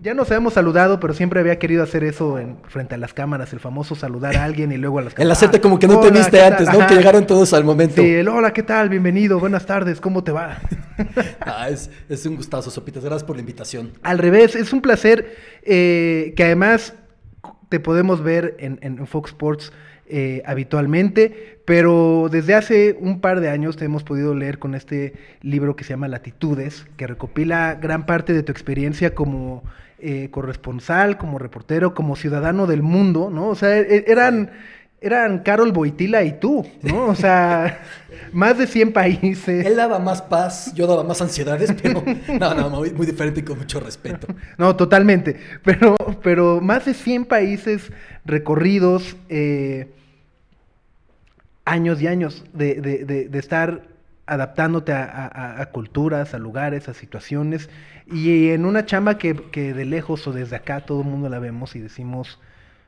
Ya nos habíamos saludado, pero siempre había querido hacer eso frente a las cámaras, el famoso saludar a alguien y luego a las El cámaras. hacerte como que no te Hola, viste ¿qué antes, tal? ¿no? Que Ajá. llegaron todos al momento. Sí, el hola, ¿qué tal? Bienvenido, buenas tardes, ¿cómo te va? Es un gustazo, Sopitas. Gracias por la invitación. Al revés, es un placer que además te podemos ver en Fox Sports habitualmente, pero desde hace un par de años te hemos podido leer con este libro que se llama Latitudes, que recopila gran parte de tu experiencia como corresponsal, como reportero, como ciudadano del mundo, ¿no? O sea, eran Carol Boitila y tú, ¿no? O sea, más de 100 países. Él daba más paz, yo daba más ansiedades, pero no, muy diferente y con mucho respeto. No, totalmente. Pero más de 100 países recorridos, años y años de estar adaptándote a culturas, a lugares, a situaciones. Y en una chamba que de lejos o desde acá todo el mundo la vemos y decimos,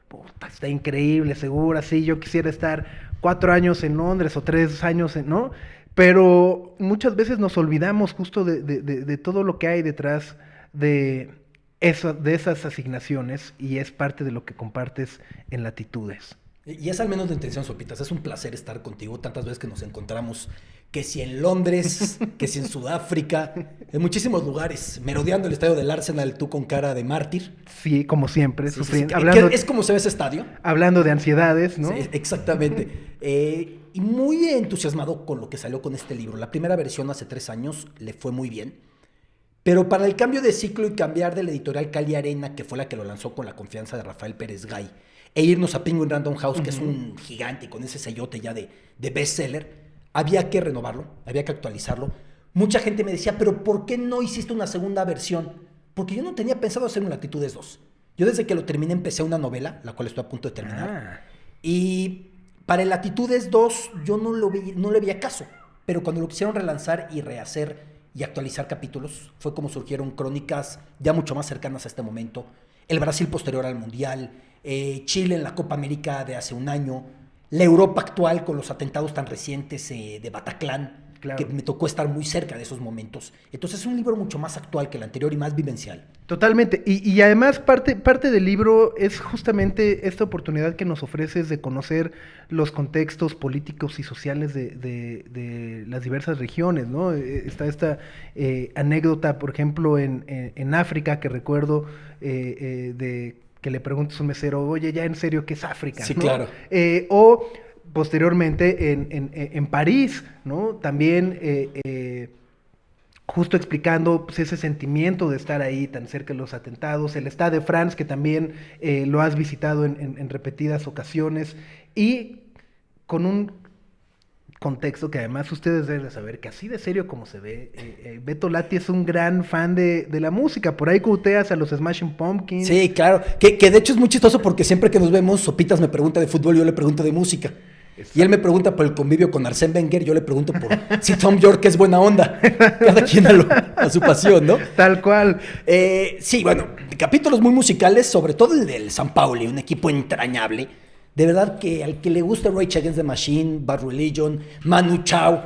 puta, está increíble, segura, sí, yo quisiera estar 4 años en Londres o 3 años ¿no? Pero muchas veces nos olvidamos justo de todo lo que hay detrás de esas asignaciones y es parte de lo que compartes en Latitudes. Y es al menos la intención, Sopitas. Es un placer estar contigo tantas veces que nos encontramos, que si en Londres, que si en Sudáfrica, en muchísimos lugares, merodeando el estadio del Arsenal, tú con cara de mártir. Sí, como siempre, Sí, sufriendo, ¿Es como se ve ese estadio? hablando de ansiedades, ¿no? Sí, exactamente. Y muy entusiasmado con lo que salió con este libro. La primera versión hace 3 años le fue muy bien. Pero para el cambio de ciclo y cambiar de la editorial Cali Arena, que fue la que lo lanzó con la confianza de Rafael Pérez Gay, e irnos a Penguin Random House, que es un gigante con ese sellote ya de bestseller, había que renovarlo, había que actualizarlo. Mucha gente me decía, pero ¿por qué no hiciste una segunda versión? Porque yo no tenía pensado hacer un Latitudes 2. Yo desde que lo terminé empecé una novela, la cual estoy a punto de terminar. Y para el Latitudes 2 yo no le veía caso. Pero cuando lo quisieron relanzar y rehacer y actualizar capítulos, fue como surgieron crónicas ya mucho más cercanas a este momento. El Brasil posterior al Mundial, Chile en la Copa América de hace un año, la Europa actual con los atentados tan recientes de Bataclan, Claro. que me tocó estar muy cerca de esos momentos. Entonces es un libro mucho más actual que el anterior y más vivencial. Totalmente. Y además parte del libro es justamente esta oportunidad que nos ofreces de conocer los contextos políticos y sociales de las diversas regiones, ¿no? Está esta anécdota, por ejemplo, en África, que recuerdo de que le preguntas a un mesero, oye, ya en serio, ¿qué es África? Sí, ¿no? claro. O posteriormente en París, ¿no? También justo explicando pues, ese sentimiento de estar ahí tan cerca de los atentados, el Stade de France, que también lo has visitado en repetidas ocasiones, y con un contexto que además ustedes deben de saber que así de serio como se ve, Beto Lati es un gran fan de la música, por ahí cuteas a los Smashing Pumpkins. Sí, claro, que de hecho es muy chistoso porque siempre que nos vemos, Sopitas me pregunta de fútbol, yo le pregunto de música. Exacto. Y él me pregunta por el convivio con Arsène Wenger, yo le pregunto por si Tom York es buena onda. Cada quien a su pasión, ¿no? Tal cual. Sí, bueno, capítulos muy musicales, sobre todo el del San Pauli, un equipo entrañable. De verdad que al que le gusta Rage Against the Machine, Bad Religion, Manu Chao,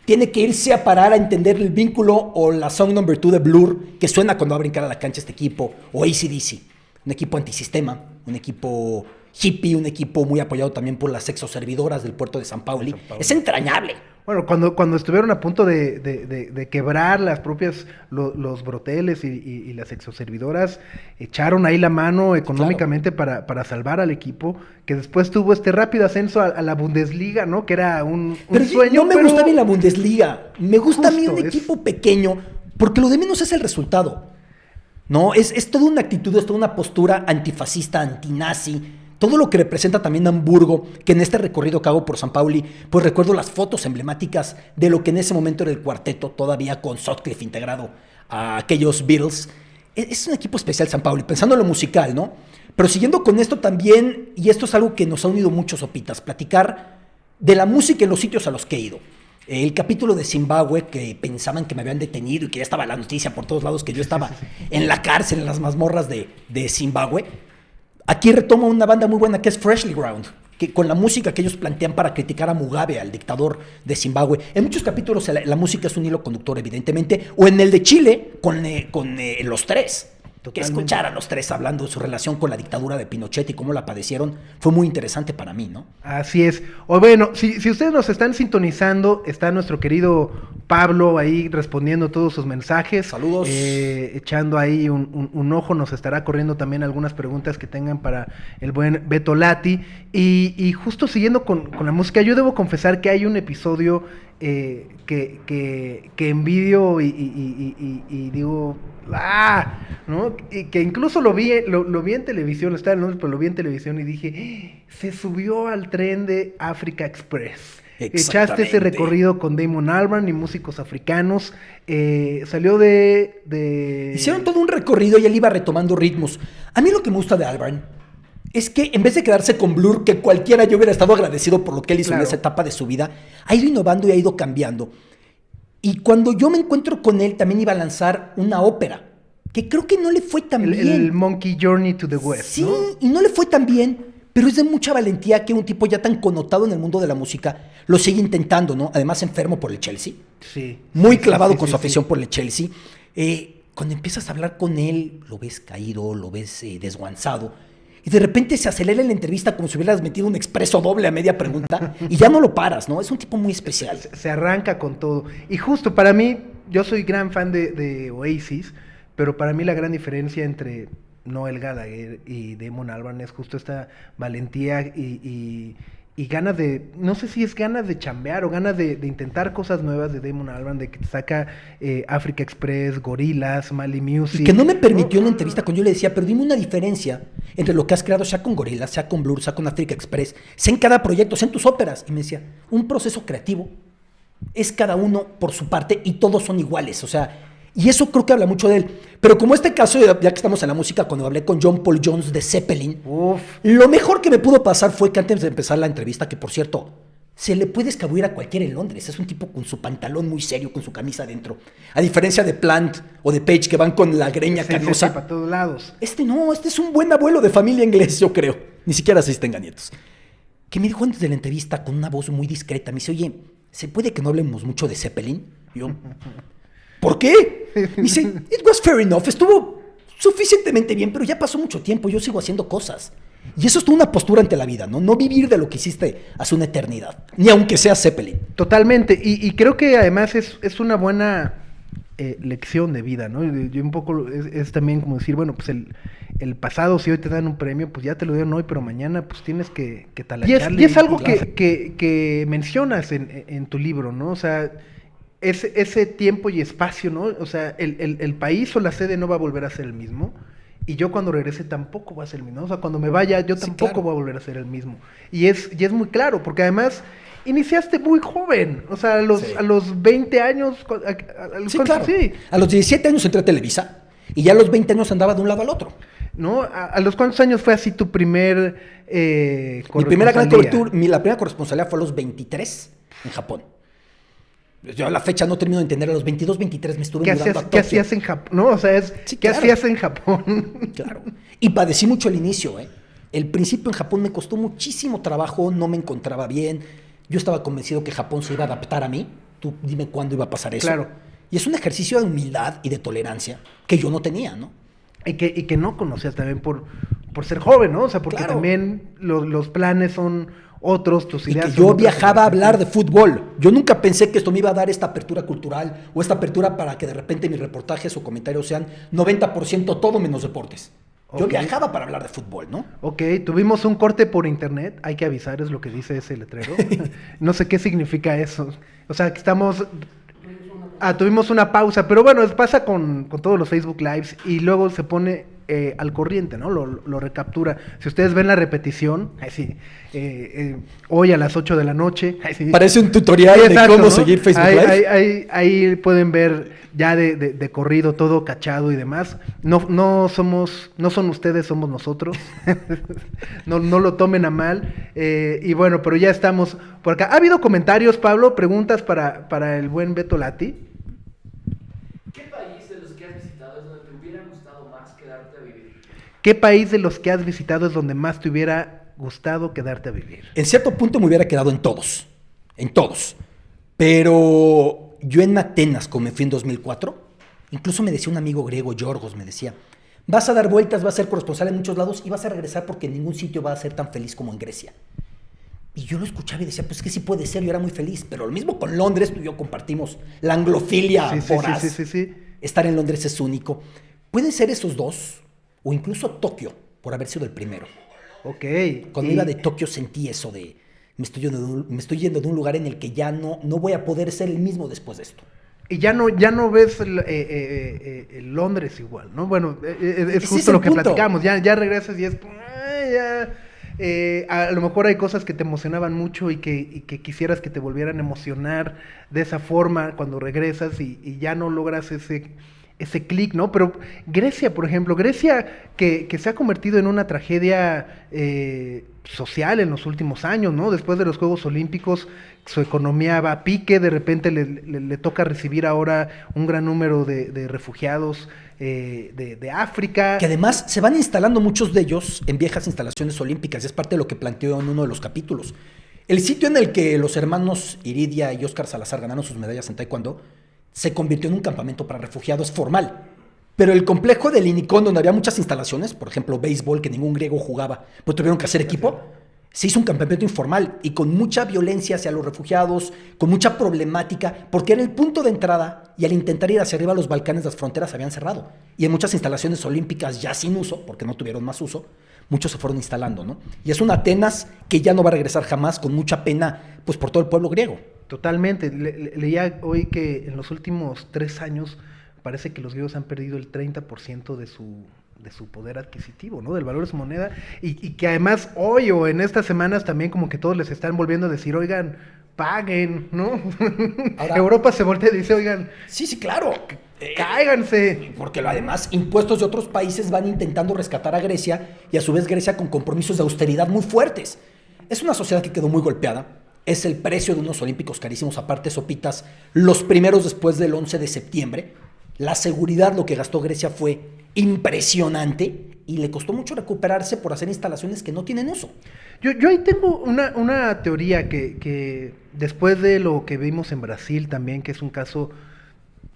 tiene que irse a parar a entender el vínculo o la Song Number 2 de Blur, que suena cuando va a brincar a la cancha este equipo, o AC/DC, un equipo antisistema, un equipo hippie, un equipo muy apoyado también por las sexoservidoras del puerto de San Pauli. Es entrañable. Bueno, cuando estuvieron a punto de quebrar las propias, los broteles y las exoservidoras, echaron ahí la mano económicamente para salvar al equipo, que después tuvo este rápido ascenso a la Bundesliga, ¿no? Que era un sueño. No me gusta bien la Bundesliga, me gusta a mí un es equipo pequeño, porque lo de menos es el resultado. No, es toda una actitud, es toda una postura antifascista, antinazi. Todo lo que representa también Hamburgo, que en este recorrido que hago por San Pauli, pues recuerdo las fotos emblemáticas de lo que en ese momento era el cuarteto, todavía con Sutcliffe integrado a aquellos Beatles. Es un equipo especial San Pauli, pensando en lo musical, ¿no? Pero siguiendo con esto también, y esto es algo que nos ha unido mucho, Sopitas, platicar de la música en los sitios a los que he ido. El capítulo de Zimbabue, que pensaban que me habían detenido y que ya estaba la noticia por todos lados, que yo estaba en la cárcel, en las mazmorras de Zimbabue. Aquí retomo una banda muy buena que es Freshly Ground, que con la música que ellos plantean para criticar a Mugabe, al dictador de Zimbabue. En muchos capítulos la música es un hilo conductor, evidentemente, o en el de Chile, con los tres. Que escuchar a los tres hablando de su relación con la dictadura de Pinochet y cómo la padecieron fue muy interesante para mí, ¿no? Así es. O bueno, si ustedes nos están sintonizando, está nuestro querido Pablo ahí respondiendo todos sus mensajes. Saludos. Echando ahí un ojo, nos estará corriendo también algunas preguntas que tengan para el buen Beto Lati. Y justo siguiendo con la música, yo debo confesar que hay un episodio que envidio y digo... ¿no? Y que incluso lo vi en televisión, estaba en Londres, pero lo vi en televisión y dije, se subió al tren de Africa Express. Echaste ese recorrido con Damon Albarn y músicos africanos. Salió de... Hicieron todo un recorrido y él iba retomando ritmos. A mí lo que me gusta de Albarn es que en vez de quedarse con Blur, que cualquiera yo hubiera estado agradecido por lo que él hizo en esa etapa de su vida, ha ido innovando y ha ido cambiando. Y cuando yo me encuentro con él, también iba a lanzar una ópera, que creo que no le fue tan bien. El Monkey Journey to the West, sí, ¿no? Y no le fue tan bien, pero es de mucha valentía que un tipo ya tan connotado en el mundo de la música lo sigue intentando, ¿no? Además enfermo por el Chelsea. Sí. Muy clavado con su afición por el Chelsea. Cuando empiezas a hablar con él, lo ves caído, lo ves desguanzado. Y de repente se acelera en la entrevista como si hubieras metido un expreso doble a media pregunta y ya no lo paras, ¿no? Es un tipo muy especial. Se arranca con todo. Y justo para mí, yo soy gran fan de Oasis, pero para mí la gran diferencia entre Noel Gallagher y Damon Albarn es justo esta valentía y ganas de, no sé si es ganas de chambear o ganas de intentar cosas nuevas de Damon Albarn, de que te saca Africa Express, Gorillaz, Mali Music. Y que no me permitió en la entrevista cuando yo le decía, pero dime una diferencia entre lo que has creado, sea con Gorillaz, sea con Blur, sea con Africa Express, sea en cada proyecto, sea en tus óperas. Y me decía, un proceso creativo es cada uno por su parte y todos son iguales, o sea, y eso creo que habla mucho de él. Pero como este caso, ya que estamos en la música, cuando hablé con John Paul Jones de Zeppelin, lo mejor que me pudo pasar fue que antes de empezar la entrevista, que por cierto, se le puede escabullir a cualquiera en Londres, es un tipo con su pantalón muy serio, con su camisa adentro, a diferencia de Plant o de Page, que van con la greña canosa. Sí, para todos lados. Este es un buen abuelo de familia inglés, yo creo. Ni siquiera sé si tenga nietos. Que me dijo antes de la entrevista con una voz muy discreta, me dice, oye, ¿se puede que no hablemos mucho de Zeppelin? Y yo, ¿por qué? Me dice, it was fair enough, estuvo suficientemente bien, pero ya pasó mucho tiempo, yo sigo haciendo cosas. Y eso es toda una postura ante la vida, ¿no? No vivir de lo que hiciste hace una eternidad, ni aunque sea Zeppelin. Totalmente, y creo que además es una buena lección de vida, ¿no? Yo un poco es también como decir, bueno, pues el pasado, si hoy te dan un premio, pues ya te lo dieron hoy, pero mañana pues tienes que talacharle. Y es algo que mencionas en tu libro, ¿no? O sea, ese tiempo y espacio, ¿no? O sea, el país o la sede no va a volver a ser el mismo. Y yo cuando regrese tampoco voy a ser el mismo. O sea, cuando me vaya, yo tampoco voy a volver a ser el mismo. Y es muy claro, porque además iniciaste muy joven. O sea, a los 20 años. Sí. A los 17 años entré a Televisa y ya a los 20 años andaba de un lado al otro. ¿No? ¿A los cuántos años fue así tu primer Mi primera gran cobertura, la primera corresponsalía fue a los 23 en Japón. Yo a la fecha no termino de entender, a los 22, 23 me estuve mudando a Tokio. ¿Qué hacías en Japón? No, o sea, ¿qué hacías en Japón? Claro. Y padecí mucho el inicio, ¿eh? El principio en Japón me costó muchísimo trabajo, no me encontraba bien. Yo estaba convencido que Japón se iba a adaptar a mí. Tú dime cuándo iba a pasar eso. Claro. Y es un ejercicio de humildad y de tolerancia que yo no tenía, ¿no? Y que no conocías también por ser joven, ¿no? O sea, porque también los planes son otros, tus ideas. Y que yo viajaba a hablar de fútbol. Yo nunca pensé que esto me iba a dar esta apertura cultural o esta apertura para que de repente mis reportajes o comentarios sean 90% todo menos deportes. Yo viajaba para hablar de fútbol, ¿no? Ok, tuvimos un corte por internet, hay que avisar, es lo que dice ese letrero. No sé qué significa eso. O sea, que tuvimos una pausa, pero bueno, pasa con todos los Facebook Lives y luego se pone al corriente, ¿no? Lo recaptura. Si ustedes ven la repetición, hoy a las 8 de la noche. Parece un tutorial de cómo, ¿no?, seguir Facebook Live. Ahí pueden ver ya de corrido todo cachado y demás. No son ustedes, somos nosotros. no lo tomen a mal. Y bueno, pero ya estamos por acá. ¿Ha habido comentarios, Pablo? ¿Preguntas para el buen Beto Lati? ¿Qué país de los que has visitado es donde más te hubiera gustado quedarte a vivir? En cierto punto me hubiera quedado en todos. Pero yo en Atenas, como me fui en 2004, incluso me decía un amigo griego, Yorgos, me decía, Vas a dar vueltas, vas a ser corresponsal en muchos lados y vas a regresar porque en ningún sitio va a ser tan feliz como en Grecia. Y yo lo escuchaba y decía, pues que sí puede ser, yo era muy feliz. Pero lo mismo con Londres, tú y yo compartimos la anglofilia voraz. Sí. Estar en Londres es único. Pueden ser esos dos, o incluso Tokio, por haber sido el primero. Ok. Cuando iba de Tokio sentí eso de, me estoy yendo de un lugar en el que ya no voy a poder ser el mismo después de esto. Y ya no ves el Londres igual, ¿no? Bueno, es Ese justo es el lo que punto. platicamos. Ya regresas y es... a lo mejor hay cosas que te emocionaban mucho y que quisieras que te volvieran a emocionar de esa forma cuando regresas y ya no logras ese clic, ¿no? Pero Grecia, por ejemplo, Grecia que se ha convertido en una tragedia social en los últimos años, ¿no? Después de los Juegos Olímpicos, su economía va a pique, de repente le toca recibir ahora un gran número de refugiados de África. Que además se van instalando muchos de ellos en viejas instalaciones olímpicas, y es parte de lo que planteó en uno de los capítulos. El sitio en el que los hermanos Iridia y Óscar Salazar ganaron sus medallas en taekwondo se convirtió en un campamento para refugiados formal. Pero el complejo de Linicón, donde había muchas instalaciones, por ejemplo, béisbol, que ningún griego jugaba, pues tuvieron que hacer equipo, se hizo un campamento informal y con mucha violencia hacia los refugiados, con mucha problemática, porque era el punto de entrada y al intentar ir hacia arriba los Balcanes, las fronteras se habían cerrado. Y en muchas instalaciones olímpicas ya sin uso, porque no tuvieron más uso, muchos se fueron instalando, ¿no? Y es una Atenas que ya no va a regresar jamás, con mucha pena, pues por todo el pueblo griego. Totalmente. Leía hoy que en los últimos 3 años parece que los griegos han perdido el 30% de su poder adquisitivo, ¿no? Del valor de su moneda. Y que además hoy o en estas semanas también como que todos les están volviendo a decir, oigan, paguen, ¿no? Ahora, Europa se voltea y dice, oigan... Sí, claro. Cáiganse. Porque además impuestos de otros países van intentando rescatar a Grecia y a su vez Grecia con compromisos de austeridad muy fuertes. Es una sociedad que quedó muy golpeada. Es el precio de unos olímpicos carísimos, aparte sopitas, los primeros después del 11 de septiembre. La seguridad, lo que gastó Grecia fue impresionante y le costó mucho recuperarse por hacer instalaciones que no tienen uso. Yo ahí tengo una teoría que después de lo que vimos en Brasil también, que es un caso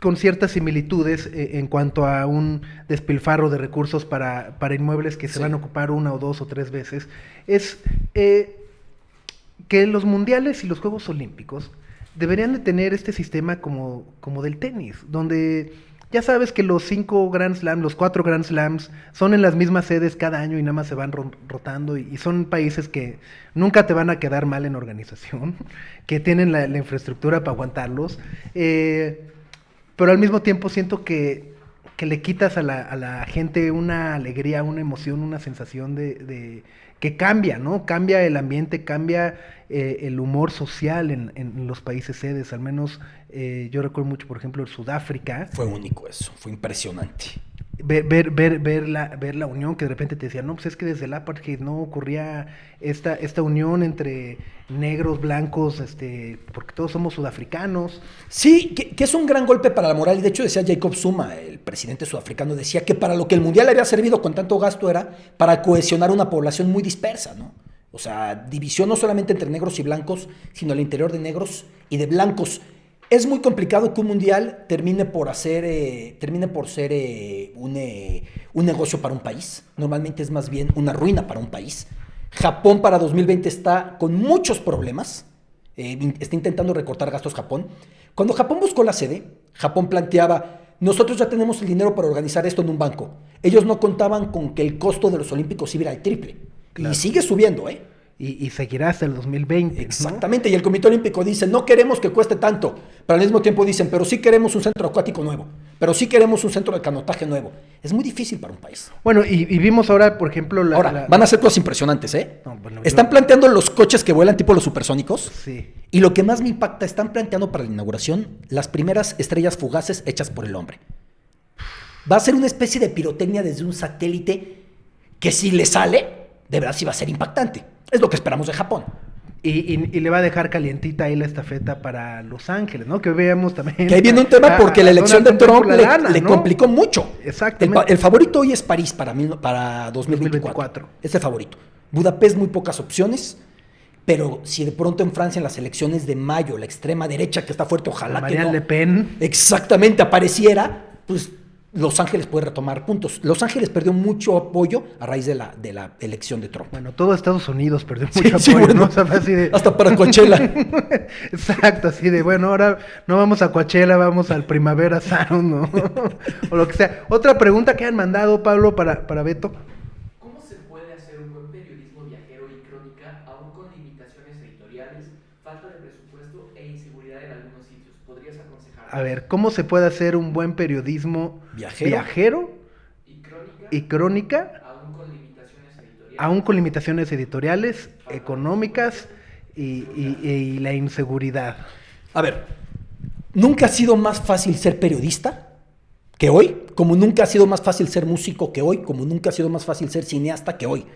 con ciertas similitudes en cuanto a un despilfarro de recursos para inmuebles que se van a ocupar 1 o 2 o 3 veces, es que los mundiales y los Juegos Olímpicos deberían de tener este sistema como del tenis, donde ya sabes que los 5 Grand Slams, los 4 Grand Slams son en las mismas sedes cada año y nada más se van rotando y son países que nunca te van a quedar mal en organización, que tienen la infraestructura para aguantarlos, pero al mismo tiempo siento que le quitas a la gente una alegría, una emoción, una sensación de que cambia, ¿no? Cambia el ambiente, cambia el humor social en los países sedes. Al menos yo recuerdo mucho, por ejemplo, en Sudáfrica. Fue único eso, fue impresionante. Ver la unión, que de repente te decían, no, pues es que desde el apartheid no ocurría esta unión entre negros, blancos, porque todos somos sudafricanos. Sí, que es un gran golpe para la moral, y de hecho decía Jacob Zuma, el presidente sudafricano, decía que para lo que el mundial había servido con tanto gasto era para cohesionar una población muy dispersa, ¿no? O sea, división no solamente entre negros y blancos, sino al interior de negros y de blancos. Es muy complicado que un mundial termine por ser un negocio para un país. Normalmente es más bien una ruina para un país. Japón para 2020 está con muchos problemas. Está intentando recortar gastos Japón. Cuando Japón buscó la sede, Japón planteaba, nosotros ya tenemos el dinero para organizar esto en un banco. Ellos no contaban con que el costo de los Olímpicos iba al triple. Claro. Y sigue subiendo, ¿eh? Y seguirá hasta el 2020. Exactamente, ¿no? Y el Comité Olímpico dice, no queremos que cueste tanto, pero al mismo tiempo dicen, pero sí queremos un centro acuático nuevo, pero sí queremos un centro de canotaje nuevo. Es muy difícil para un país. Bueno, y vimos ahora, por ejemplo... Van a ser cosas impresionantes, ¿eh? No, bueno, están planteando los coches que vuelan tipo los supersónicos. Sí. Y lo que más me impacta, están planteando para la inauguración las primeras estrellas fugaces hechas por el hombre. Va a ser una especie de pirotecnia desde un satélite que si le sale, de verdad sí va a ser impactante. Es lo que esperamos de Japón. Y le va a dejar calientita ahí la estafeta para Los Ángeles, ¿no? Que veamos también... Que ahí viene un tema porque la elección de Trump le complicó mucho. Exactamente. El favorito hoy es París para 2024. Es el favorito. Budapest, muy pocas opciones. Pero si de pronto en Francia, en las elecciones de mayo, la extrema derecha que está fuerte, ojalá que no... Le Pen. Exactamente, apareciera, pues Los Ángeles puede retomar puntos. Los Ángeles perdió mucho apoyo a raíz de la elección de Trump. Bueno, todo Estados Unidos perdió mucho Sí, apoyo, bueno, ¿no? O sea, así de... hasta para Coachella. Exacto, así de, bueno, ahora no vamos a Coachella, vamos al Primavera Sound, ¿no? O lo que sea. Otra pregunta que han mandado, Pablo, para Beto. ¿Cómo se puede hacer un buen periodismo viajero y crónica aún con limitaciones editoriales, falta de presupuesto e inseguridad en algunos sitios? ¿Podrías aconsejar? A ver, ¿cómo se puede hacer un buen periodismo viajero y crónica aún con limitaciones editoriales, económicas y la inseguridad? A ver, nunca ha sido más fácil ser periodista que hoy, como nunca ha sido más fácil ser músico que hoy, como nunca ha sido más fácil ser cineasta que hoy.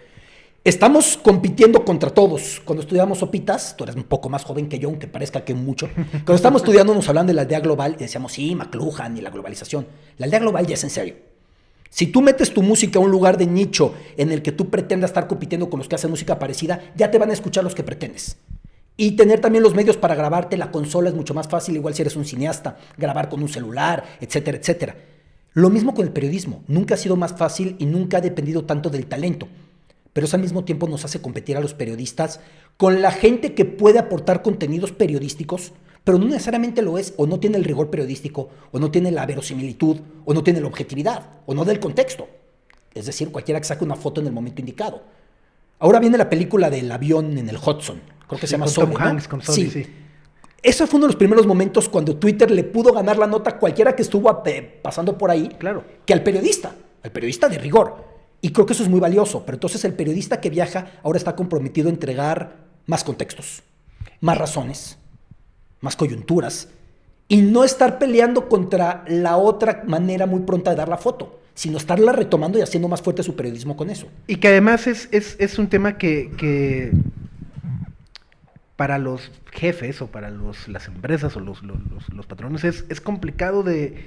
Estamos compitiendo contra todos. Cuando estudiamos Sopitas, tú eres un poco más joven que yo, aunque parezca que mucho. Cuando estábamos estudiando nos hablan de la aldea global y decíamos, sí, McLuhan y la globalización. La aldea global ya es en serio. Si tú metes tu música a un lugar de nicho en el que tú pretendas estar compitiendo con los que hacen música parecida, ya te van a escuchar los que pretendes. Y tener también los medios para grabarte, la consola es mucho más fácil, igual si eres un cineasta, grabar con un celular, etcétera, etcétera. Lo mismo con el periodismo. Nunca ha sido más fácil y nunca ha dependido tanto del talento. Pero eso al mismo tiempo nos hace competir a los periodistas con la gente que puede aportar contenidos periodísticos, pero no necesariamente lo es, o no tiene el rigor periodístico, o no tiene la verosimilitud, o no tiene la objetividad, o no del contexto. Es decir, cualquiera que saque una foto en el momento indicado. Ahora viene la película del avión en el Hudson, creo que se llama Tom Sully, Hanks, ¿no? con Sully, sí. Ese fue uno de los primeros momentos cuando Twitter le pudo ganar la nota a cualquiera que estuvo pasando por ahí, Claro. que al periodista de rigor. Y creo que eso es muy valioso, pero entonces el periodista que viaja ahora está comprometido a entregar más contextos, más razones, más coyunturas, y no estar peleando contra la otra manera muy pronta de dar la foto, sino estarla retomando y haciendo más fuerte su periodismo con eso. Y que además es un tema que para los jefes o para las empresas o los patrones es complicado de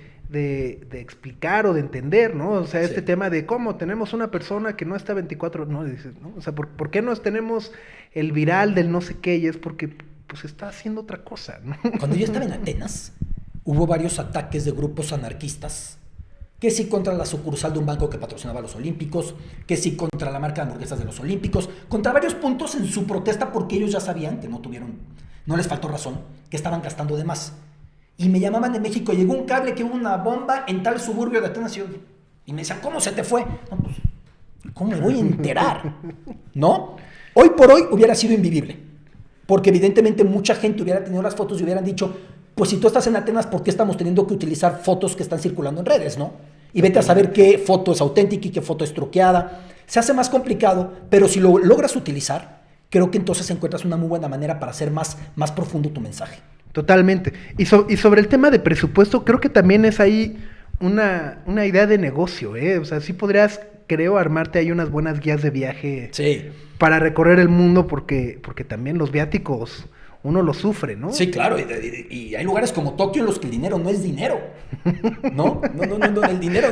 explicar o de entender, ¿no? O sea, este tema de cómo tenemos una persona que no está 24, no, dices, ¿no? O sea, ¿por qué no tenemos el viral del no sé qué? Y es porque pues está haciendo otra cosa, ¿no? Cuando yo estaba en Atenas, hubo varios ataques de grupos anarquistas, que sí contra la sucursal de un banco que patrocinaba a los Olímpicos, que sí contra la marca de hamburguesas de los Olímpicos, contra varios puntos en su protesta porque ellos ya sabían que no les faltó razón, que estaban gastando de más. Y me llamaban de México, llegó un cable que hubo una bomba en tal suburbio de Atenas y me decían, ¿cómo se te fue? No, pues, ¿cómo me voy a enterar? ¿No? Hoy por hoy hubiera sido invivible, porque evidentemente mucha gente hubiera tenido las fotos y hubieran dicho, pues si tú estás en Atenas, ¿por qué estamos teniendo que utilizar fotos que están circulando en redes, no? Y vete a saber qué foto es auténtica y qué foto es truqueada. Se hace más complicado, pero si lo logras utilizar, creo que entonces encuentras una muy buena manera para hacer más profundo tu mensaje. Totalmente. Y sobre el tema de presupuesto, creo que también es ahí una idea de negocio, ¿eh? O sea, sí podrías, creo, armarte ahí unas buenas guías de viaje para recorrer el mundo, porque también los viáticos uno los sufre, ¿no? Sí, claro, y hay lugares como Tokio en los que el dinero no es dinero, ¿no? No, el dinero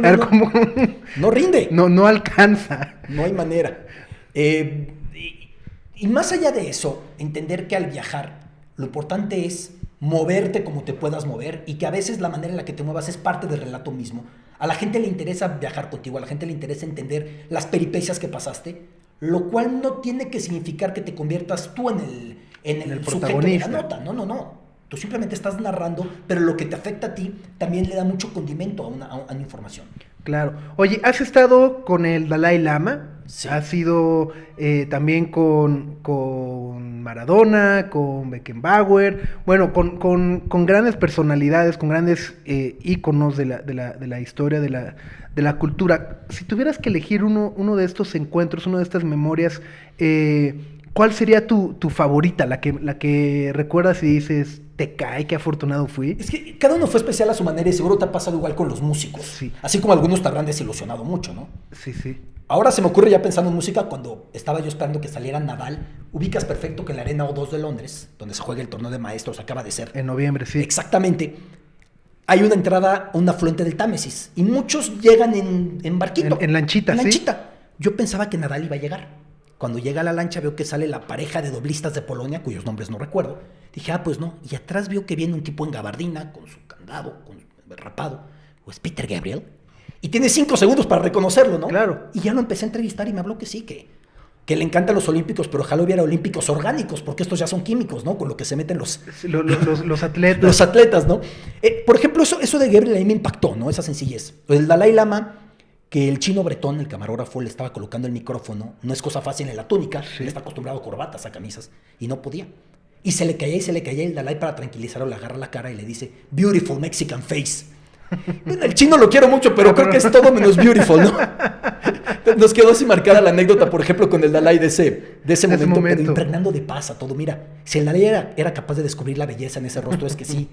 no rinde. No alcanza. No hay manera. Y más allá de eso, entender que al viajar, lo importante es moverte como te puedas mover y que a veces la manera en la que te muevas es parte del relato mismo. A la gente le interesa viajar contigo, a la gente le interesa entender las peripecias que pasaste, lo cual no tiene que significar que te conviertas tú en el sujeto de la nota. No. Tú simplemente estás narrando, pero lo que te afecta a ti también le da mucho condimento a una información. Claro. Oye, ¿has estado con el Dalai Lama? Sí. ¿Has ido también con Maradona, con Beckenbauer? Bueno, con grandes personalidades, con grandes íconos de la historia, de la cultura. Si tuvieras que elegir uno de estos encuentros, una de estas memorias, ¿cuál sería tu favorita? La que recuerdas y dices, te cae, qué afortunado fui. Es que cada uno fue especial a su manera y seguro te ha pasado igual con los músicos. Sí. Así como algunos te habrán desilusionado mucho, ¿no? Sí. Ahora se me ocurre ya pensando en música, cuando estaba yo esperando que saliera Nadal, ubicas perfecto que en la Arena O2 de Londres, donde se juega el torneo de maestros, acaba de ser. En noviembre, sí. Exactamente. Hay una entrada a un afluente del Támesis y muchos llegan en barquito. En lanchita, en sí. lanchita. Yo pensaba que Nadal iba a llegar. Cuando llega a la lancha veo que sale la pareja de doblistas de Polonia, cuyos nombres no recuerdo. Dije, pues no. Y atrás veo que viene un tipo en gabardina, con su candado, con rapado. ¿O es Peter Gabriel? Y tiene 5 segundos para reconocerlo, ¿no? Claro. Y ya lo empecé a entrevistar y me habló que sí, que le encantan los olímpicos, pero ojalá hubiera olímpicos orgánicos, porque estos ya son químicos, ¿no? Con lo que se meten los atletas. Los atletas, ¿no? Por ejemplo, eso de Gabriel a mí me impactó, ¿no? Esa sencillez. El Dalai Lama, que el chino bretón, el camarógrafo, le estaba colocando el micrófono, no es cosa fácil en la túnica, él está acostumbrado a corbatas, a camisas, y no podía. Y se le caía, y el Dalai, para tranquilizarlo, le agarra la cara y le dice, beautiful Mexican face. Bueno, el chino lo quiero mucho, pero creo que es todo menos beautiful, ¿no? Nos quedó así marcada la anécdota, por ejemplo, con el Dalai de ese momento, pero impregnando de paz a todo. Mira, si el Dalai era capaz de descubrir la belleza en ese rostro, es que sí.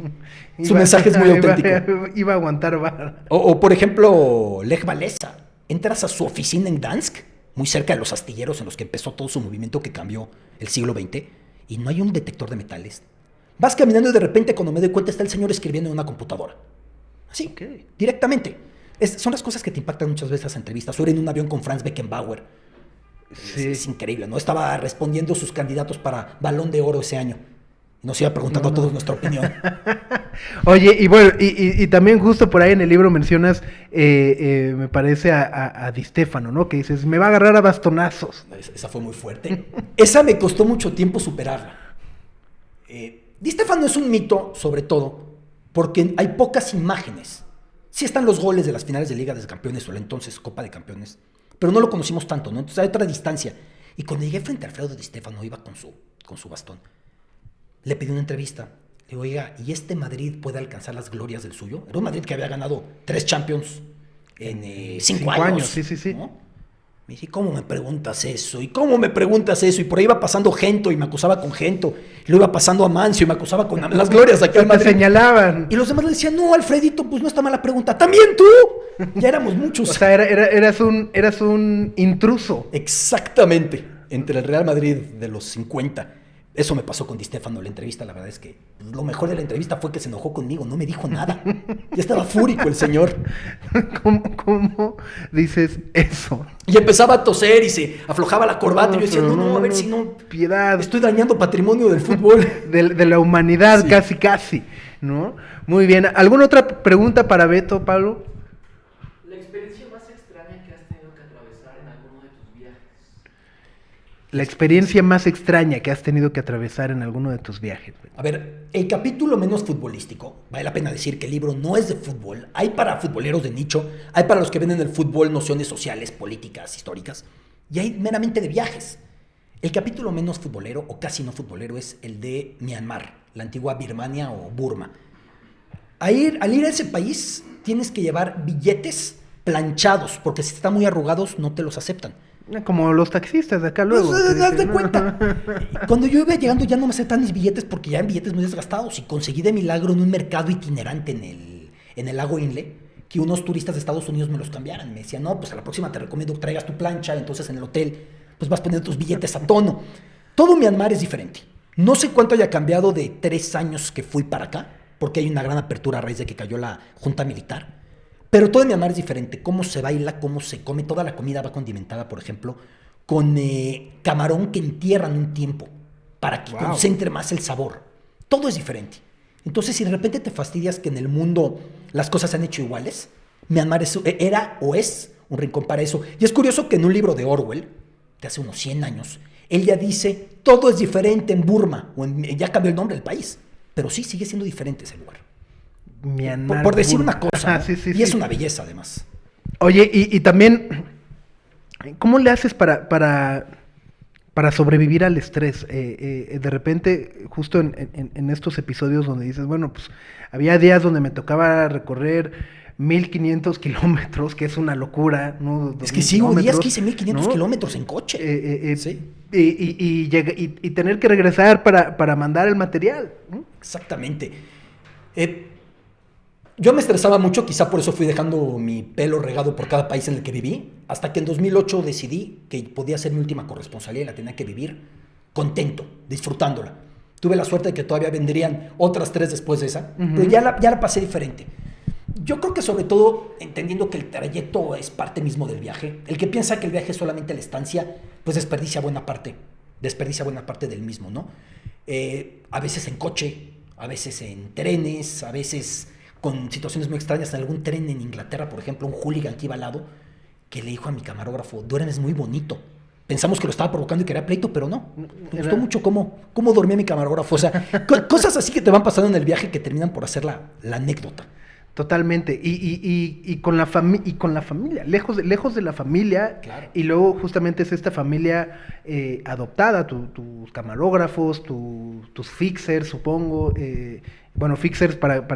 Su mensaje es muy auténtico. Iba a aguantar vara. Por ejemplo, Lech Walesa. Entras a su oficina en Gdansk, muy cerca de los astilleros en los que empezó todo su movimiento que cambió el siglo XX, y no hay un detector de metales. Vas caminando y de repente, cuando me doy cuenta, está el señor escribiendo en una computadora. Así, directamente. Son las cosas que te impactan muchas veces las entrevistas. O en un avión con Franz Beckenbauer. Sí. Es increíble, ¿no? Estaba respondiendo sus candidatos para Balón de Oro ese año. Nos iba preguntando a todos nuestra opinión. Oye, y bueno, y también justo por ahí en el libro mencionas, me parece, a Di Stefano, ¿no? Que dices, me va a agarrar a bastonazos. Esa fue muy fuerte. Esa me costó mucho tiempo superarla. Di Stefano es un mito, sobre todo, porque hay pocas imágenes. Sí están los goles de las finales de Liga de Campeones o la entonces Copa de Campeones, pero no lo conocimos tanto, ¿no? Entonces hay otra distancia. Y cuando llegué frente a Alfredo Di Stefano, iba con su bastón. Le pedí una entrevista. Le digo, oiga, ¿y este Madrid puede alcanzar las glorias del suyo? Era un Madrid que había ganado 3 Champions en 5 años. Sí. ¿No? Me dije, ¿cómo me preguntas eso? ¿Y cómo me preguntas eso? Y por ahí iba pasando Gento y me acusaba con Gento. Y luego iba pasando Amancio y me acusaba con las glorias aquí al Madrid. Te señalaban. Y los demás le decían, no, Alfredito, pues no está mala pregunta. ¿También tú? Ya éramos muchos. O sea, eras un intruso. Exactamente. Entre el Real Madrid de los 50. Eso me pasó con Di Stefano en la entrevista. La verdad es que lo mejor de la entrevista fue que se enojó conmigo. No me dijo nada. Ya estaba fúrico el señor. ¿Cómo dices eso? Y empezaba a toser y se aflojaba la corbata. Y yo decía, no, a ver si no... Piedad. Estoy dañando patrimonio del fútbol. de la humanidad, sí. Casi, ¿no? Muy bien. ¿Alguna otra pregunta para Beto, Pablo? ¿La experiencia más extraña que has tenido que atravesar en alguno de tus viajes? La experiencia más extraña que has tenido que atravesar en alguno de tus viajes. A ver, el capítulo menos futbolístico, vale la pena decir que el libro no es de fútbol, hay para futboleros de nicho, hay para los que ven en el fútbol nociones sociales, políticas, históricas, y hay meramente de viajes. El capítulo menos futbolero, o casi no futbolero, es el de Myanmar, la antigua Birmania o Burma. Al ir a ese país tienes que llevar billetes planchados, porque si están muy arrugados no te los aceptan. Como los taxistas de acá luego. Pues, haz de cuenta. Cuando yo iba llegando ya no me aceptan mis billetes porque ya eran billetes muy desgastados. Y conseguí de milagro en un mercado itinerante en el lago Inle que unos turistas de Estados Unidos me los cambiaran. Me decían, no, pues a la próxima te recomiendo que traigas tu plancha. Entonces en el hotel pues vas poniendo tus billetes a tono. Todo Myanmar es diferente. No sé cuánto haya cambiado de 3 años que fui para acá, porque hay una gran apertura a raíz de que cayó la junta militar. Pero todo en Myanmar es diferente. Cómo se baila, cómo se come. Toda la comida va condimentada, por ejemplo, con camarón que entierran un tiempo para que concentre más el sabor. Todo es diferente. Entonces, si de repente te fastidias que en el mundo las cosas se han hecho iguales, Myanmar era o es un rincón para eso. Y es curioso que en un libro de Orwell, de hace unos 100 años, él ya dice, todo es diferente en Burma, ya cambió el nombre del país. Pero sí, sigue siendo diferente ese lugar. Myanmar, por decir una cosa, ¿no? Sí, y es una belleza además. Oye, y también, ¿cómo le haces para sobrevivir al estrés? De repente, justo en estos episodios donde dices, bueno, pues había días donde me tocaba recorrer 1500 kilómetros, que es una locura, ¿no? Es que sí, hubo días que hice 1500 kilómetros en coche. Sí. Y tener que regresar para mandar el material, ¿no? Exactamente. Yo me estresaba mucho, quizá por eso fui dejando mi pelo regado por cada país en el que viví, hasta que en 2008 decidí que podía ser mi última corresponsalía y la tenía que vivir contento, disfrutándola. Tuve la suerte de que todavía vendrían otras 3 después de esa, pero ya la pasé diferente. Yo creo que sobre todo entendiendo que el trayecto es parte mismo del viaje. El que piensa que el viaje es solamente la estancia, pues desperdicia buena parte del mismo, ¿no? A veces en coche, a veces en trenes, a veces con situaciones muy extrañas. En algún tren en Inglaterra, por ejemplo, un hooligan que iba al lado, que le dijo a mi camarógrafo, duermes muy bonito. Pensamos que lo estaba provocando y que era pleito, pero no. Me gustó mucho cómo dormía mi camarógrafo. O sea, cosas así que te van pasando en el viaje que terminan por hacer la anécdota. Totalmente. Y con la familia, lejos de la familia. Claro. Y luego justamente es esta familia adoptada, tus camarógrafos, tus fixers, supongo. Bueno, fixers para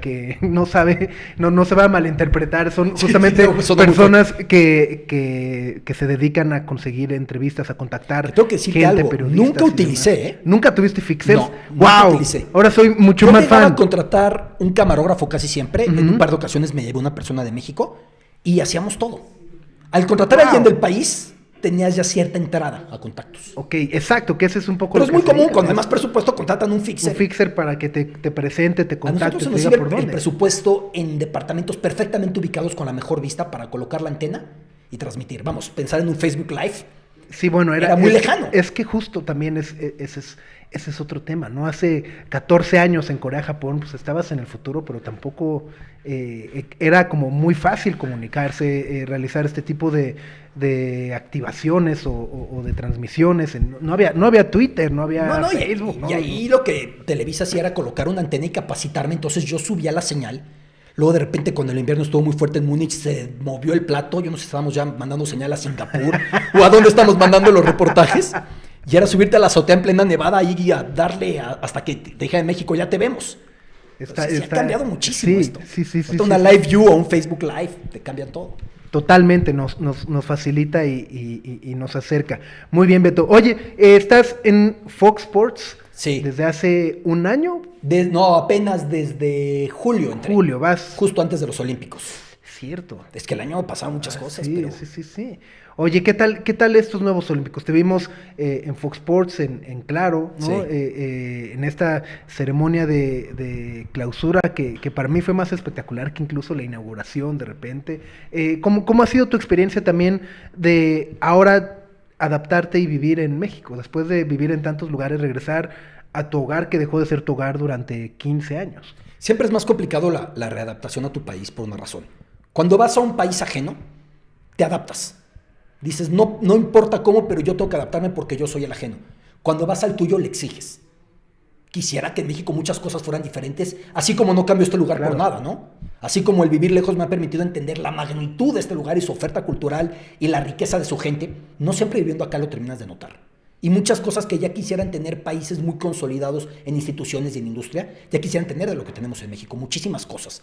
que no se va a malinterpretar, son justamente personas que se dedican a conseguir entrevistas, a contactar tengo que decirte gente, algo, periodistas. nunca utilicé, ¿eh? ¿Nunca tuviste fixers? No, nunca ¡Wow! utilicé. Ahora soy mucho Yo más llegaba fan. a contratar un camarógrafo casi siempre. En un par de ocasiones me llevó una persona de México y hacíamos todo. Al contratar a alguien del país, tenías ya cierta entrada a contactos. Ok, exacto, que ese es un poco Pero lo es que muy se común, dedica, con ¿no? más presupuesto contratan un fixer. Un fixer para que te presente, te A contacte, nosotros se te nos diga sirve por el dónde. presupuesto en departamentos perfectamente ubicados con la mejor vista para colocar la antena y transmitir. Vamos, pensar en un Facebook Live. Sí, bueno, Era muy lejano. Es que justo también ese es otro tema, ¿no? Hace 14 años en Corea, Japón, pues estabas en el futuro, pero tampoco era como muy fácil comunicarse, realizar este tipo de activaciones o de transmisiones. No había Twitter, no había Facebook. Y ahí lo que Televisa hacía era colocar una antena y capacitarme. Entonces yo subía la señal. Luego de repente cuando el invierno estuvo muy fuerte en Múnich se movió el plato. Yo no sé si estábamos ya mandando señal a Singapur o a dónde estamos mandando los reportajes. Y era subirte a la azotea en plena nevada y a darle hasta que te dije en México, ya te vemos. Ha cambiado muchísimo esto. Sí. Una Live View o un Facebook Live, te cambian todo. Totalmente, nos facilita y nos acerca. Muy bien, Beto. Oye, ¿estás en Fox Sports? Sí. ¿Desde hace un año? No, apenas desde julio entré. Julio, vas. Justo antes de los Olímpicos. Cierto. Es que el año pasaba muchas cosas, Sí, pero... sí. Oye, ¿qué tal estos nuevos Olímpicos? Te vimos en Fox Sports, en Claro, ¿no? Sí. En esta ceremonia de clausura que para mí fue más espectacular que incluso la inauguración de repente. ¿Cómo ha sido tu experiencia también de ahora adaptarte y vivir en México? Después de vivir en tantos lugares, regresar a tu hogar que dejó de ser tu hogar durante 15 años. Siempre es más complicado la readaptación a tu país por una razón. Cuando vas a un país ajeno, te adaptas. Dices, no importa cómo, pero yo tengo que adaptarme porque yo soy el ajeno. Cuando vas al tuyo, le exiges. Quisiera que en México muchas cosas fueran diferentes, así como no cambio este lugar Claro. por nada, ¿no? Así como el vivir lejos me ha permitido entender la magnitud de este lugar y su oferta cultural y la riqueza de su gente, no siempre viviendo acá lo terminas de notar. Y muchas cosas que ya quisieran tener países muy consolidados en instituciones y en industria, ya quisieran tener de lo que tenemos en México, muchísimas cosas.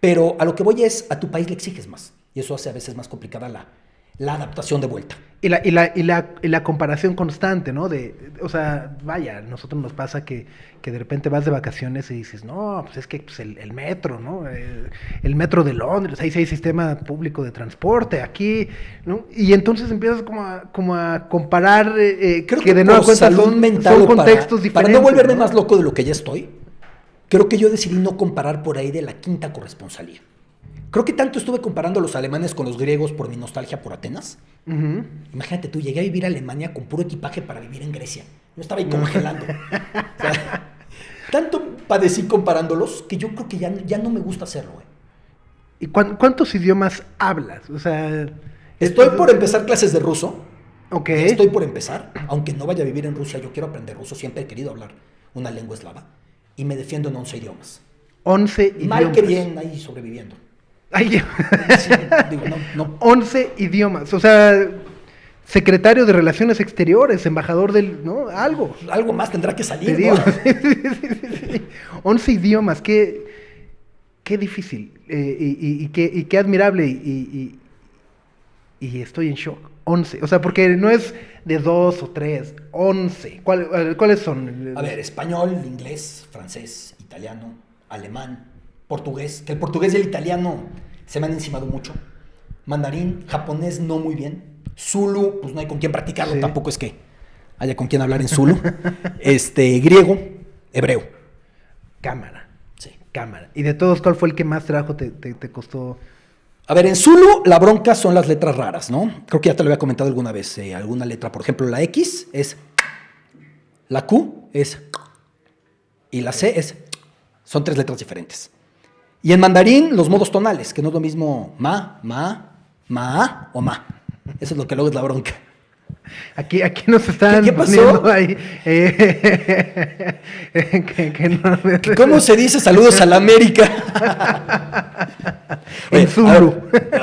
Pero a lo que voy es, a tu país le exiges más. Y eso hace a veces más complicada la adaptación de vuelta. Y la comparación constante, ¿no? O sea, vaya, a nosotros nos pasa que de repente vas de vacaciones y dices, no, pues es que pues el metro, ¿no? El metro de Londres, ahí sí hay sistema público de transporte, aquí, ¿no? Y entonces empiezas como a comparar, Creo que de nueva por cuenta salud mental son o contextos diferentes. para no volverme más loco de lo que ya estoy, creo que yo decidí no comparar por ahí de la quinta corresponsalía. Creo que tanto estuve comparando a los alemanes con los griegos por mi nostalgia por Atenas. Uh-huh. Imagínate tú, llegué a vivir a Alemania con puro equipaje para vivir en Grecia. Yo estaba ahí congelando. O sea, tanto padecí comparándolos que yo creo que ya no me gusta hacerlo, güey. ¿Y cuántos idiomas hablas? O sea... Estoy por empezar clases de ruso. Ok. Estoy por empezar. Aunque no vaya a vivir en Rusia, yo quiero aprender ruso. Siempre he querido hablar una lengua eslava. Y me defiendo en 11 idiomas. 11 idiomas. Mal que bien, ahí sobreviviendo. Ay, Sí, digo, no. 11 idiomas, o sea, secretario de Relaciones Exteriores, embajador del, ¿no? Algo. Algo más tendrá que Te salir, digo. ¿no? Sí. 11 idiomas, qué difícil y qué admirable y estoy en shock. 11, o sea, porque no es de 2 o 3, 11. ¿Cuáles son? A ver, español, inglés, francés, italiano, alemán, portugués, que el portugués y el italiano se me han encimado mucho. Mandarín, japonés no muy bien. Zulu, pues no hay con quién practicarlo, Sí. tampoco es que haya con quién hablar en Zulu. Griego, hebreo. Cámara. Sí. Cámara. Y de todos, ¿cuál fue el que más trabajo te costó? A ver, en Zulu la bronca son las letras raras, ¿no? Creo que ya te lo había comentado alguna vez. Alguna letra, por ejemplo, la X es... La Q es... Y la C es... Son 3 letras diferentes. Y en mandarín, los modos tonales, que no es lo mismo ma o ma. Eso es lo que luego es la bronca. Aquí nos están ¿Qué pasó? poniendo ahí. ¿Cómo se dice saludos a la América? En Zulu.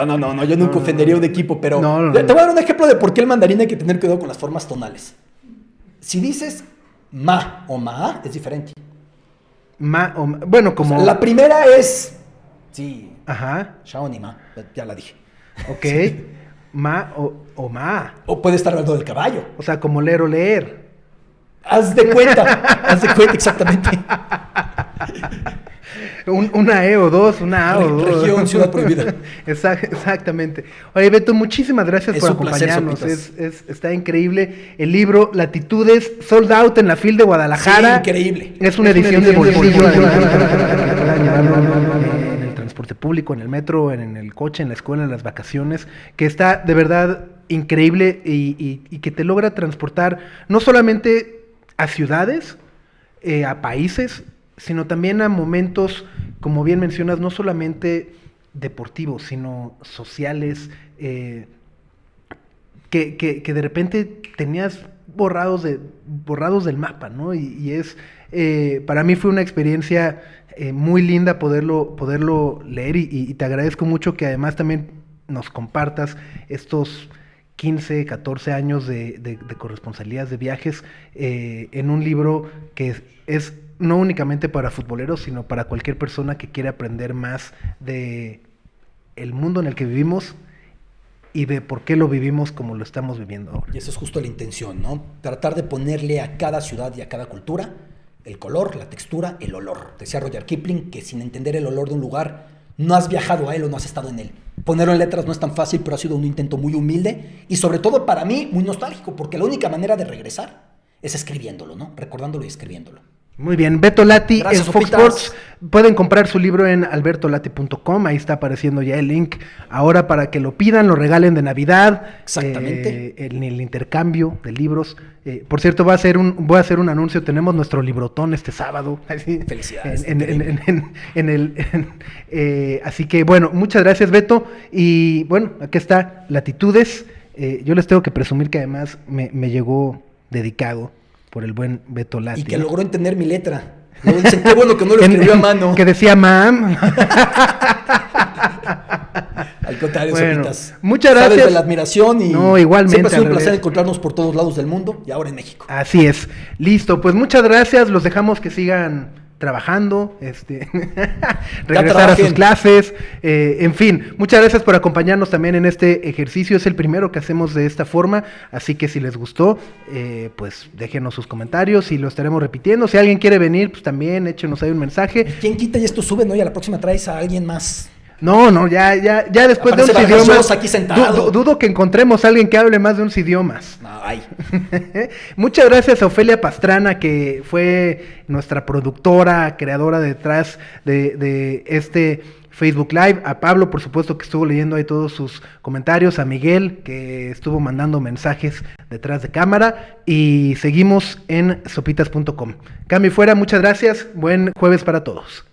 No, yo nunca ofendería a un equipo, pero No. Te voy a dar un ejemplo de por qué el mandarín hay que tener cuidado con las formas tonales. Si dices ma o ma, es diferente. Bueno, como... O sea, la primera es... Sí, Ajá, shao ni ma, ya la dije. ok. Ma o ma. O puede estar hablando del caballo. O sea, como leer o leer. Haz de cuenta exactamente. Una E o dos, una A o dos. Región, ciudad prohibida. Exactamente. Oye, Beto, muchísimas gracias Es por un placer, acompañarnos. Sopitas. Está increíble. El libro Latitudes, sold out en la FIL de Guadalajara. Sí, increíble. Es una edición de bolsillo. En el transporte público, en el metro, en el coche, en la escuela, en las vacaciones. Que está de verdad increíble y que te logra transportar no solamente a ciudades, a países, sino también a momentos, como bien mencionas, no solamente deportivos, sino sociales, que de repente tenías borrados del mapa, ¿no? Y para mí fue una experiencia muy linda poderlo leer y te agradezco mucho que además también nos compartas estos 15, 14 años de corresponsalías de viajes en un libro que es no únicamente para futboleros, sino para cualquier persona que quiera aprender más de el mundo en el que vivimos y de por qué lo vivimos como lo estamos viviendo ahora. Y esa es justo la intención, ¿no? Tratar de ponerle a cada ciudad y a cada cultura el color, la textura, el olor. Decía Rudyard Kipling que sin entender el olor de un lugar, no has viajado a él o no has estado en él. Ponerlo en letras no es tan fácil, pero ha sido un intento muy humilde y sobre todo para mí muy nostálgico, porque la única manera de regresar es escribiéndolo, ¿no? Recordándolo y escribiéndolo. Muy bien, Beto Lati Gracias, en Fox Sopitas. Sports. Pueden comprar su libro en albertolati.com, ahí está apareciendo ya el link. Ahora para que lo pidan, lo regalen de Navidad. Exactamente. En el intercambio de libros. Por cierto, voy a hacer un anuncio, tenemos nuestro librotón este sábado. Así, Felicidades. así que bueno, muchas gracias, Beto. Y bueno, aquí está Latitudes. Yo les tengo que presumir que además me llegó dedicado por el buen Beto Lati. Y que logró entender mi letra. Luego dicen, qué bueno que no lo escribió a mano. Que decía mam. Al contrario, Bueno, Sopitas. muchas gracias. Sabes de la admiración y No, igualmente, siempre ha sido al un placer revés. encontrarnos por todos lados del mundo y ahora en México. Así es. Listo, pues muchas gracias. Los dejamos que sigan trabajando, regresar a trabajen. sus clases, en fin, muchas gracias por acompañarnos también en este ejercicio, es el primero que hacemos de esta forma, así que si les gustó, pues déjenos sus comentarios y lo estaremos repitiendo, si alguien quiere venir, pues también échenos ahí un mensaje. ¿Quién quita y esto sube, no? Y a la próxima traes a alguien más. No, ya después de Aparece 11 Vargas idiomas, Llosa aquí sentado. dudo que encontremos a alguien que hable más de 11 idiomas. No, ay. Muchas gracias a Ofelia Pastrana, que fue nuestra productora, creadora detrás de este Facebook Live, a Pablo, por supuesto, que estuvo leyendo ahí todos sus comentarios, a Miguel, que estuvo mandando mensajes detrás de cámara, y seguimos en sopitas.com. Cambio y fuera, muchas gracias, buen jueves para todos.